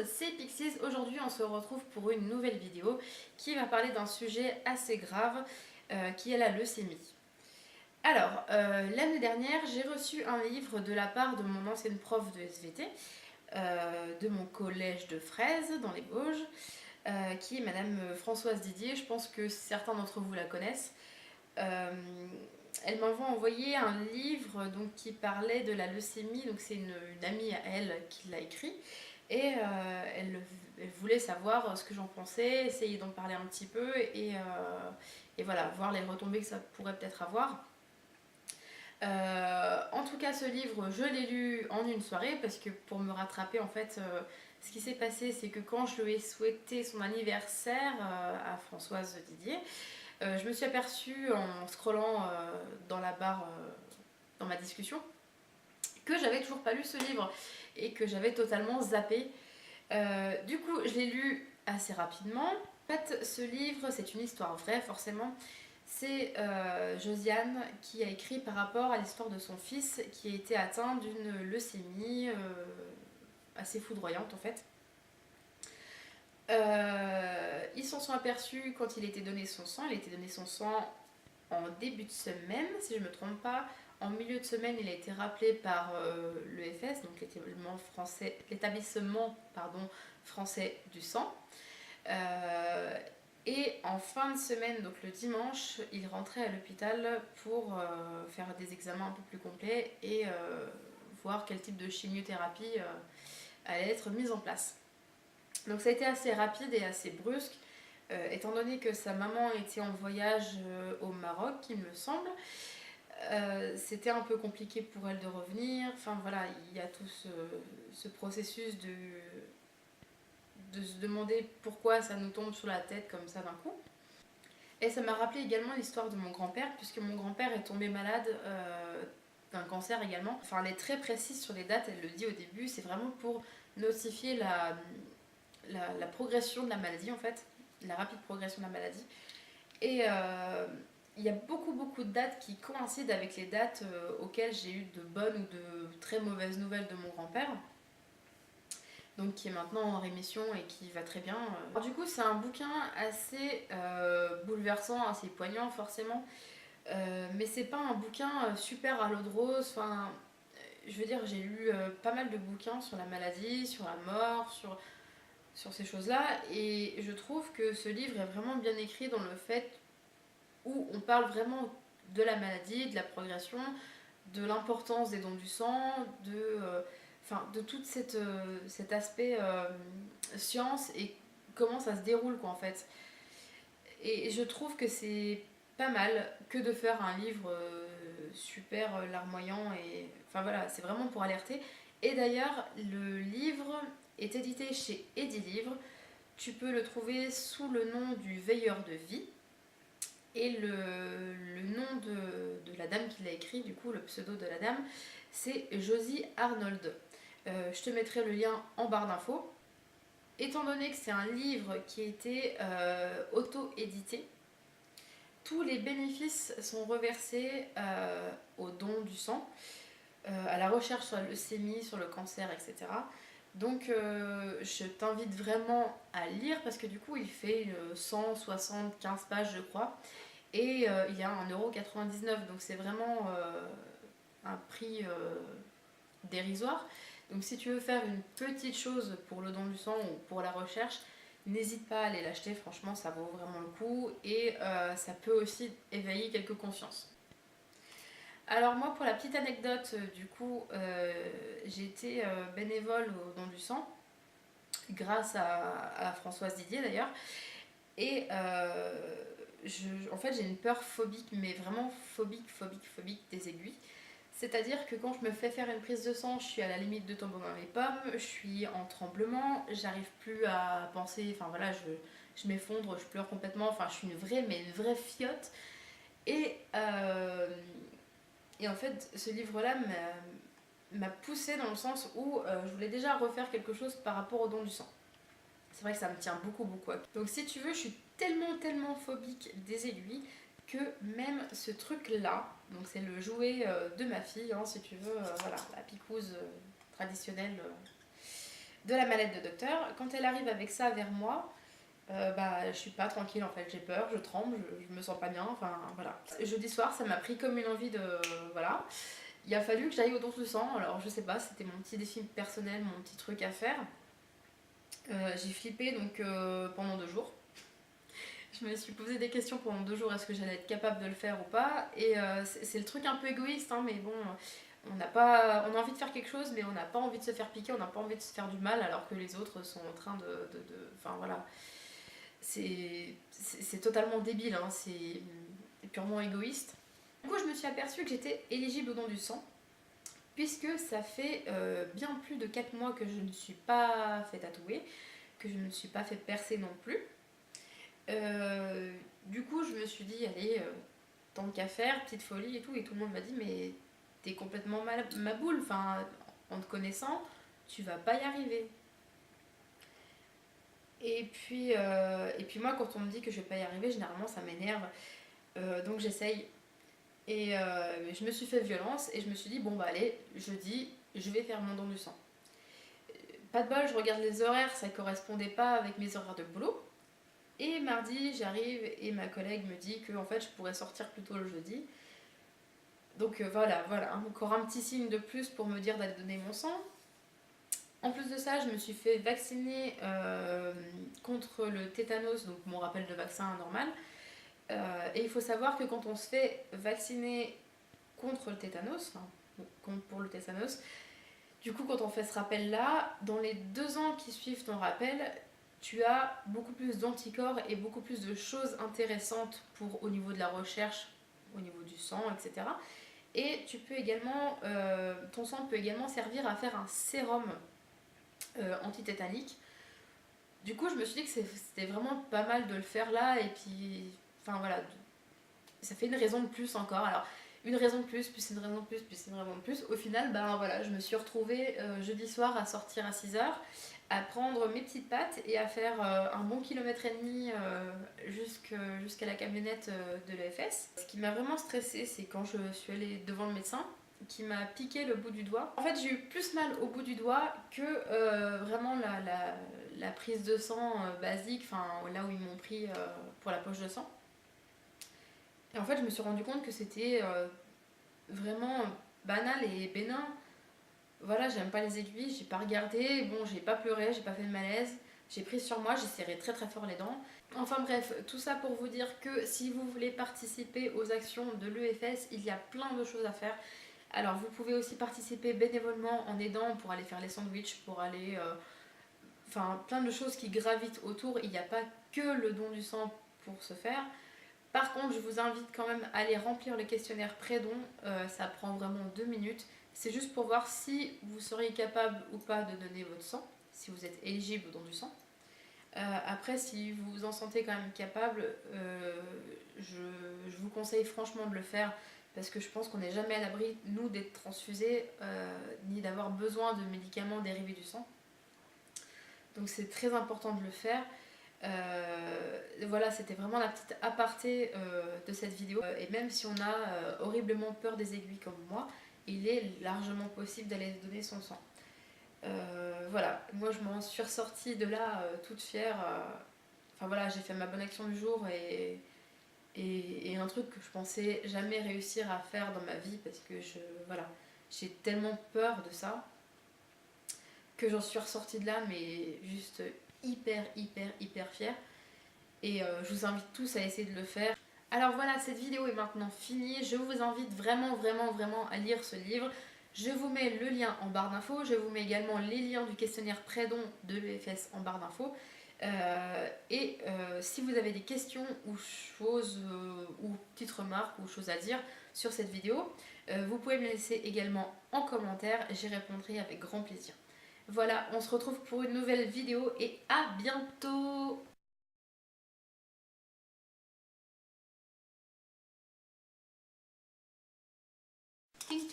c'est Pixies. Aujourd'hui on se retrouve pour une nouvelle vidéo qui va parler d'un sujet assez grave qui est la leucémie. Alors, l'année dernière j'ai reçu un livre de la part de mon ancienne prof de SVT, de mon collège de Fraises dans les Vosges, qui est Madame Françoise Didier. Je pense que certains d'entre vous la connaissent. Elle m'avait envoyé un livre donc, qui parlait de la leucémie, donc c'est une amie à elle qui l'a écrit, et elle voulait savoir ce que j'en pensais, essayer d'en parler un petit peu, et voilà, voir les retombées que ça pourrait peut-être avoir. En tout cas, ce livre, je l'ai lu en une soirée, parce que pour me rattraper, en fait, ce qui s'est passé, c'est que quand je lui ai souhaité son anniversaire à Françoise Didier, je me suis aperçue en scrollant dans la barre, dans ma discussion, que j'avais toujours pas lu ce livre et que j'avais totalement zappé. Du coup, je l'ai lu assez rapidement. En fait, ce livre, c'est une histoire vraie, forcément. C'est Josiane qui a écrit par rapport à l'histoire de son fils qui a été atteint d'une leucémie assez foudroyante en fait. Ils s'en sont aperçus quand il était donné son sang. Il a été donné son sang en début de semaine, si je ne me trompe pas. En milieu de semaine, il a été rappelé par l'EFS, donc l'établissement français du sang. Et en fin de semaine, donc le dimanche, il rentrait à l'hôpital pour faire des examens un peu plus complets et voir quel type de chimiothérapie allait être mise en place. Donc ça a été assez rapide et assez brusque, étant donné que sa maman était en voyage au Maroc, il me semble. C'était un peu compliqué pour elle de revenir. Enfin voilà, il y a tout ce processus de se demander pourquoi ça nous tombe sur la tête comme ça d'un coup. Et ça m'a rappelé également l'histoire de mon grand-père, puisque mon grand-père est tombé malade d'un cancer également. Enfin, elle est très précise sur les dates, elle le dit au début, c'est vraiment pour notifier la progression de la maladie en fait, la rapide progression de la maladie. Et il y a beaucoup de dates qui coïncident avec les dates auxquelles j'ai eu de bonnes ou de très mauvaises nouvelles de mon grand-père, donc qui est maintenant en rémission et qui va très bien. Alors, du coup, c'est un bouquin assez bouleversant, assez poignant forcément, mais c'est pas un bouquin super à l'eau de rose. Enfin, je veux dire, j'ai lu pas mal de bouquins sur la maladie, sur la mort, sur ces choses-là, et je trouve que ce livre est vraiment bien écrit dans le fait où on parle vraiment de la maladie, de la progression, de l'importance des dons du sang, de tout cet aspect science et comment ça se déroule quoi en fait. Et je trouve que c'est pas mal que de faire un livre super larmoyant et enfin voilà, c'est vraiment pour alerter. Et d'ailleurs, le livre est édité chez Edilivre. Tu peux le trouver sous le nom du Veilleur de vie. Et le nom de la dame qui l'a écrit, du coup, le pseudo de la dame, c'est Josie Arnold. Je te mettrai le lien en barre d'infos. Étant donné que c'est un livre qui a été auto-édité, tous les bénéfices sont reversés au don du sang, à la recherche sur la leucémie, sur le cancer, etc. Donc je t'invite vraiment à lire parce que du coup il fait 175 pages je crois et il est à 1,99€, donc c'est vraiment un prix dérisoire. Donc si tu veux faire une petite chose pour le don du sang ou pour la recherche, n'hésite pas à aller l'acheter, franchement ça vaut vraiment le coup et ça peut aussi éveiller quelques consciences. Alors moi pour la petite anecdote, du coup j'ai été bénévole au don du sang grâce à Françoise Didier d'ailleurs et en fait j'ai une peur phobique, mais vraiment phobique des aiguilles. C'est-à-dire que quand je me fais faire une prise de sang, je suis à la limite de tomber dans les pommes, je suis en tremblement, j'arrive plus à penser, enfin voilà, je m'effondre, je pleure complètement, enfin je suis une vraie fiotte. Et, et en fait, ce livre-là m'a poussée dans le sens où je voulais déjà refaire quelque chose par rapport au don du sang. C'est vrai que ça me tient beaucoup à cœur. Donc si tu veux, je suis tellement phobique des aiguilles que même ce truc là, donc c'est le jouet de ma fille, hein, si tu veux, voilà, la picouse traditionnelle de la mallette de docteur. Quand elle arrive avec ça vers moi, je suis pas tranquille en fait, j'ai peur, je tremble, je me sens pas bien, enfin voilà. Jeudi soir, ça m'a pris comme une envie de... voilà. Il a fallu que j'aille au don du sang, alors je sais pas, c'était mon petit défi personnel, mon petit truc à faire. J'ai flippé donc pendant 2 jours. Je me suis posé des questions pendant 2 jours, est-ce que j'allais être capable de le faire ou pas. Et c'est le truc un peu égoïste, hein, mais bon, on a envie de faire quelque chose, mais on n'a pas envie de se faire piquer, on n'a pas envie de se faire du mal, alors que les autres sont en train enfin voilà, c'est totalement débile, hein, c'est purement égoïste. Du coup, je me suis aperçue que j'étais éligible au don du sang, puisque ça fait bien plus de 4 mois que je ne suis pas fait tatouer, que je ne me suis pas fait percer non plus. Du coup, je me suis dit, allez, tant qu'à faire, petite folie et tout le monde m'a dit, mais t'es complètement ma boule, enfin, en te connaissant, tu vas pas y arriver. Et puis moi, quand on me dit que je vais pas y arriver, généralement ça m'énerve, donc j'essaye. Et je me suis fait violence et je me suis dit, bon bah allez, jeudi, je vais faire mon don du sang. Pas de bol, je regarde les horaires, ça correspondait pas avec mes horaires de boulot. Et mardi, j'arrive et ma collègue me dit que en fait, je pourrais sortir plus tôt le jeudi. Donc voilà, encore un petit signe de plus pour me dire d'aller donner mon sang. En plus de ça, je me suis fait vacciner contre le tétanos, donc mon rappel de vaccin normal. Et il faut savoir que quand on se fait vacciner contre le tétanos, pour le tétanos, du coup quand on fait ce rappel là, dans les 2 ans qui suivent ton rappel, tu as beaucoup plus d'anticorps et beaucoup plus de choses intéressantes au niveau de la recherche, au niveau du sang, etc. Et tu peux également, ton sang peut également servir à faire un sérum antitétanique. Du coup, je me suis dit que c'était vraiment pas mal de le faire là, et puis, enfin voilà, ça fait une raison de plus encore. Alors, une raison de plus, plus une raison de plus, plus une raison de plus. Au final, voilà, je me suis retrouvée jeudi soir à sortir à 6h, à prendre mes petites pattes et à faire un bon 1,5 km jusqu'à la camionnette de l'EFS. Ce qui m'a vraiment stressée, c'est quand je suis allée devant le médecin, qui m'a piqué le bout du doigt. En fait, j'ai eu plus mal au bout du doigt que vraiment la prise de sang basique, enfin là où ils m'ont pris pour la poche de sang. Et en fait, je me suis rendu compte que c'était vraiment banal et bénin. Voilà, j'aime pas les aiguilles, j'ai pas regardé, bon, j'ai pas pleuré, j'ai pas fait de malaise, j'ai pris sur moi, j'ai serré très très fort les dents. Enfin bref, tout ça pour vous dire que si vous voulez participer aux actions de l'EFS, il y a plein de choses à faire. Alors vous pouvez aussi participer bénévolement en aidant pour aller faire les sandwichs, pour aller... enfin, plein de choses qui gravitent autour. Il n'y a pas que le don du sang pour se faire. Par contre, je vous invite quand même à aller remplir le questionnaire pré-don. Ça prend vraiment 2 minutes. C'est juste pour voir si vous seriez capable ou pas de donner votre sang, si vous êtes éligible au don du sang. Après, si vous vous en sentez quand même capable, je vous conseille franchement de le faire, parce que je pense qu'on n'est jamais à l'abri, nous, d'être transfusés, ni d'avoir besoin de médicaments dérivés du sang. Donc c'est très important de le faire. Voilà, c'était vraiment la petite aparté de cette vidéo. Et même si on a horriblement peur des aiguilles comme moi, il est largement possible d'aller donner son sang. Voilà, moi je m'en suis ressortie de là toute fière. Enfin voilà, j'ai fait ma bonne action du jour, et un truc que je pensais jamais réussir à faire dans ma vie, parce que voilà, j'ai tellement peur de ça que j'en suis ressortie de là, mais juste hyper fière. Et je vous invite tous à essayer de le faire. Alors voilà, cette vidéo est maintenant finie. Je vous invite vraiment à lire ce livre. Je vous mets le lien en barre d'infos. Je vous mets également les liens du questionnaire pré-don de l'EFS en barre d'infos. Si vous avez des questions ou choses, ou petites remarques ou choses à dire sur cette vidéo, vous pouvez me laisser également en commentaire. J'y répondrai avec grand plaisir. Voilà, on se retrouve pour une nouvelle vidéo et à bientôt! Ting, ting.